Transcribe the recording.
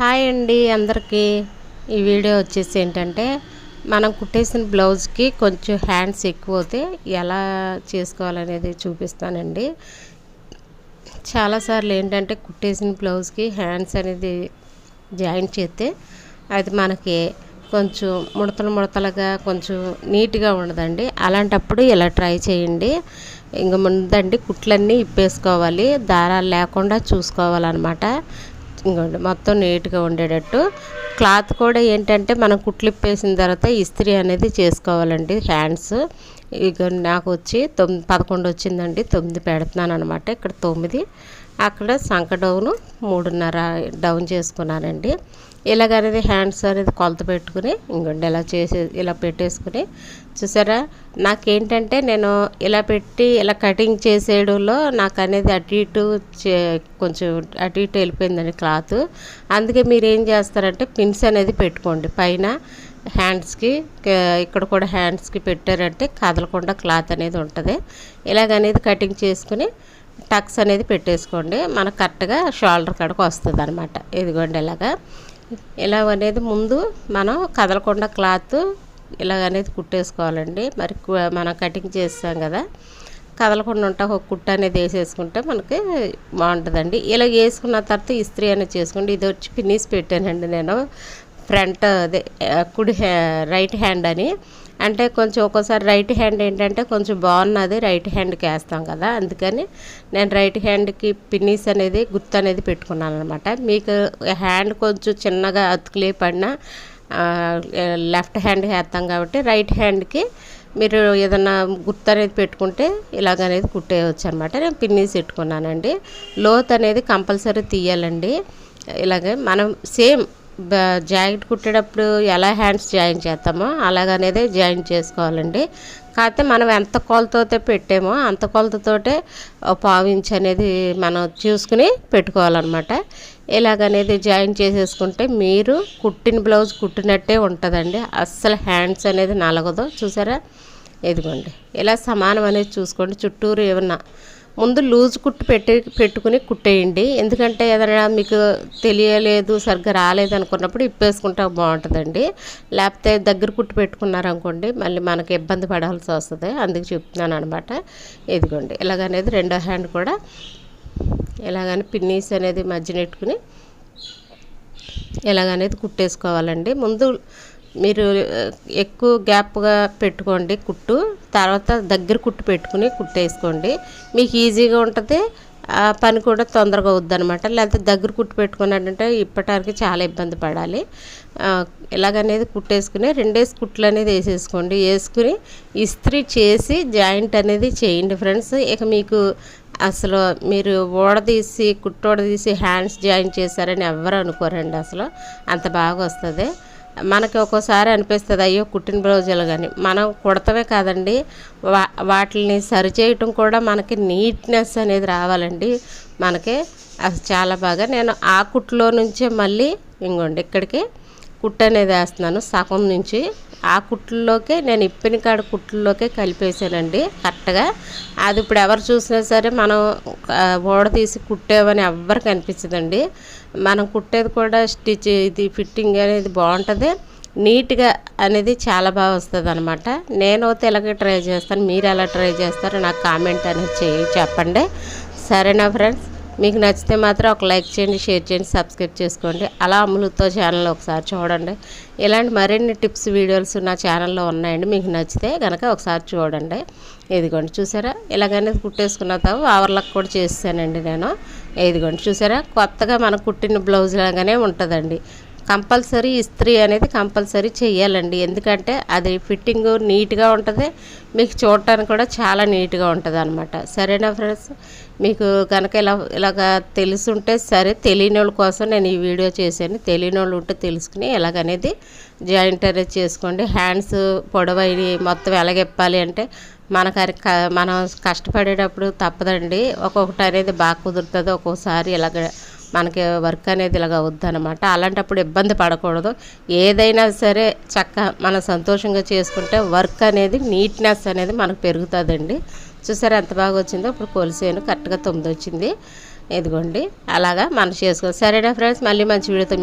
Hi అండి అందరికీ. ఈ వీడియో వచ్చేసి ఏంటంటే మనం కుట్టేసిన బ్లౌజ్కి కొంచెం హ్యాండ్స్ ఎక్కువ అవుతే ఎలా చేసుకోవాలనేది చూపిస్తానండి. చాలాసార్లు ఏంటంటే కుట్టేసిన బ్లౌజ్కి హ్యాండ్స్ అనేది జాయింట్ చేస్తే అది మనకి కొంచెం ముడతలుగా కొంచెం నీట్గా ఉండదండి. అలాంటప్పుడు ఇలా ట్రై చేయండి. ఇంక ముందండి కుట్లన్నీ ఇప్పేసుకోవాలి, దారాలు లేకుండా చూసుకోవాలన్నమాట. ఇంకోండి మొత్తం నీట్గా ఉండేటట్టు క్లాత్ కూడా ఏంటంటే మనం కుట్లు ఇప్పేసిన తర్వాత ఇస్త్రీ అనేది చేసుకోవాలండి. హ్యాండ్స్ ఇక నాకు వచ్చి 11 వచ్చిందండి, 9 పెడుతున్నాను అనమాట. ఇక్కడ 9, అక్కడ సంక డౌను 3.5 డౌన్ చేసుకున్నానండి. ఇలాగనేది హ్యాండ్స్ అనేది కొలత పెట్టుకుని ఇంకోండి ఇలా పెట్టేసుకుని చూసారా. నాకేంటంటే నేను ఇలా పెట్టి ఇలా కటింగ్ చేసేయడంలో నాకు అనేది అటు ఇటు కొంచెం అటు ఇటు వెళ్ళిపోయిందండి క్లాత్. అందుకే మీరు ఏం చేస్తారంటే పిన్స్ అనేది పెట్టుకోండి పైన హ్యాండ్స్కి. ఇక్కడ కూడా హ్యాండ్స్కి పెట్టారంటే కదలకుండా క్లాత్ అనేది ఉంటుంది. ఇలాగనేది కటింగ్ చేసుకుని టక్స్ అనేది పెట్టేసుకోండి. మనకు కరెక్ట్గా షోల్డర్ కాడకు వస్తుంది అనమాట. ఇదిగోండి ఇలా అనేది ముందు మనం కదలకుండా క్లాత్ ఇలాగనేది కుట్టేసుకోవాలండి. మరి మనం కటింగ్ చేస్తాం కదా, కదలకుండా ఉంటే ఒక కుట్ట అనేది వేసేసుకుంటే మనకి బాగుంటుందండి. ఇలా వేసుకున్న తర్వాత ఇస్త్రీ అనేది చేసుకోండి. ఇది వచ్చి పిన్నీస్ పెట్టానండి నేను ఫ్రంట్, అదే రైట్ హ్యాండ్ అని. అంటే కొంచెం ఒక్కోసారి రైట్ హ్యాండ్ ఏంటంటే కొంచెం బాగున్నది రైట్ హ్యాండ్కి వేస్తాం కదా, అందుకని నేను రైట్ హ్యాండ్కి పిన్నీస్ అనేది గుర్తు అనేది పెట్టుకున్నాను అనమాట. మీకు హ్యాండ్ కొంచెం చిన్నగా అతుకులే పడినా లెఫ్ట్ హ్యాండ్ వేస్తాం కాబట్టి రైట్ హ్యాండ్కి మీరు ఏదన్నా గుర్తు అనేది పెట్టుకుంటే ఇలాగనేది కుట్టేయవచ్చు అనమాట. నేను పిన్నీస్ పెట్టుకున్నానండి. లోత్ అనేది కంపల్సరీ తీయాలండి. ఇలాగే మనం సేమ్ జాయింట్ కుట్టేటప్పుడు ఎలా హ్యాండ్స్ జాయిన్ చేస్తామో అలాగనేది జాయిన్ చేసుకోవాలండి. కాకపోతే మనం ఎంత కొలతతో పెట్టామో అంత కొలతతోటే 1/4 ఇంచ్ అనేది మనం చూసుకుని పెట్టుకోవాలన్నమాట. ఇలాగనేది జాయిన్ చేసేసుకుంటే మీరు కుట్టిన బ్లౌజ్ కుట్టినట్టే ఉంటుందండి. అస్సలు హ్యాండ్స్ అనేది నలగదు. చూసారా, ఇదిగోండి ఇలా సమానం అనేది చూసుకోండి. చుట్టూరు ఏమన్నా ముందు లూజ్ కుట్టు పెట్టుకుని కుట్టేయండి. ఎందుకంటే ఏదైనా మీకు తెలియలేదు, సరిగ్గా రాలేదు అనుకున్నప్పుడు ఇప్పేసుకుంటే బాగుంటుందండి. లేకపోతే దగ్గర కుట్టు పెట్టుకున్నారనుకోండి మళ్ళీ మనకి ఇబ్బంది పడాల్సి వస్తుంది. అందుకు చెప్తున్నాను అనమాట. ఇదిగోండి ఇలాగనేది రెండో హ్యాండ్ కూడా ఇలాగని పిన్నీస్ అనేది మధ్య నెట్టుకుని ఇలాగనేది కుట్టేసుకోవాలండి. ముందు మీరు ఎక్కువ గ్యాప్గా పెట్టుకోండి కుట్టు, తర్వాత దగ్గర కుట్టు పెట్టుకుని కుట్టేసుకోండి. మీకు ఈజీగా ఉంటుంది, పని కూడా తొందరగా అవుద్ది అనమాట. లేకపోతే దగ్గర కుట్టు పెట్టుకున్నాడంటే ఇప్పటానికి చాలా ఇబ్బంది పడాలి. ఇలాగనేది కుట్టేసుకుని 2 కుట్లు అనేది వేసేసుకోండి. వేసుకుని ఇస్త్రీ చేసి జాయింట్ అనేది చేయండి ఫ్రెండ్స్. ఇక మీకు అసలు మీరు కుట్టోడదీసి హ్యాండ్స్ జాయిన్ చేశారని ఎవ్వరు అనుకోరండి. అసలు అంత బాగా వస్తుంది. మనకి ఒక్కోసారి అనిపిస్తుంది అయ్యో కుట్టిన బ్లౌజులు, కానీ మనం కుడతమే కాదండి వాటిని సరిచేయటం కూడా మనకి నీట్నెస్ అనేది రావాలండి. మనకి అది చాలా బాగా నేను ఆ కుట్లో నుంచే మళ్ళీ ఇంకోండి ఇక్కడికి కుట్టు అనేది వేస్తున్నాను. సగం నుంచి ఆ కుట్లలోకే నేను ఇప్పిన కాడ కుట్లలోకే కలిపేసానండి కరెక్ట్గా. అది ఇప్పుడు ఎవరు చూసినా సరే మనం తీసి కుట్టామని ఎవ్వరికి అనిపించదండి. మనం కుట్టేది కూడా ఇది ఫిట్టింగ్ అనేది బాగుంటుంది, నీట్గా అనేది చాలా బాగా వస్తుంది అనమాట. నేనైతే ఇలాగే ట్రై చేస్తాను. మీరు ఎలా ట్రై చేస్తారో నాకు కామెంట్ అనేది చెప్పండి. సరేనా ఫ్రెండ్స్, మీకు నచ్చితే మాత్రం ఒక లైక్ చేయండి, షేర్ చేయండి, సబ్స్క్రైబ్ చేసుకోండి. అలా అమృతో ఛానల్ ఒకసారి చూడండి. ఇలాంటి మరిన్ని టిప్స్ వీడియోస్ నా ఛానల్లో ఉన్నాయండి. మీకు నచ్చితే కనుక ఒకసారి చూడండి. ఇదిగోండి చూసారా, ఇలాగనేది కుట్టేసుకున్న తర్వాత ఓవర్లాక్ కూడా చేస్తానండి నేను. ఇదిగోండి చూసారా, కొత్తగా మనం కుట్టిన బ్లౌజ్ లాగానే ఉంటుందండి. కంపల్సరీ ఇస్త్రీ అనేది కంపల్సరీ చేయాలండి. ఎందుకంటే అది ఫిట్టింగ్ నీట్గా ఉంటుంది, మీకు చూడటానికి కూడా చాలా నీట్గా ఉంటుంది అనమాట. సరేనా ఫ్రెండ్స్, మీకు కనుక ఇలాగ తెలుసుంటే సరే, తెలియని వాళ్ళ కోసం నేను ఈ వీడియో చేశాను. తెలియని వాళ్ళు ఉంటే తెలుసుకుని ఎలాగనేది జాయింట్ అనేది చేసుకోండి. హ్యాండ్స్ పొడవైన మొత్తం ఎలాగెప్పాలి అంటే మనం కష్టపడేటప్పుడు తప్పదండి. ఒక్కొక్కటి అనేది బాగా కుదురుతుంది, ఒక్కొక్కసారి ఇలాగ మనకి వర్క్ అనేది ఇలాగ అవుద్ది అనమాట. అలాంటప్పుడు ఇబ్బంది పడకూడదు. ఏదైనా సరే మనం సంతోషంగా చేసుకుంటే వర్క్ అనేది నీట్నెస్ అనేది మనకు పెరుగుతుందండి. చూసారా ఎంత బాగా వచ్చిందో. ఇప్పుడు కొలిసేను కరెక్ట్గా 9 వచ్చింది. ఇదిగోండి అలాగా మనం చేసుకోవాలి. సరేనా ఫ్రెండ్స్, మళ్ళీ మంచి వీడియోతో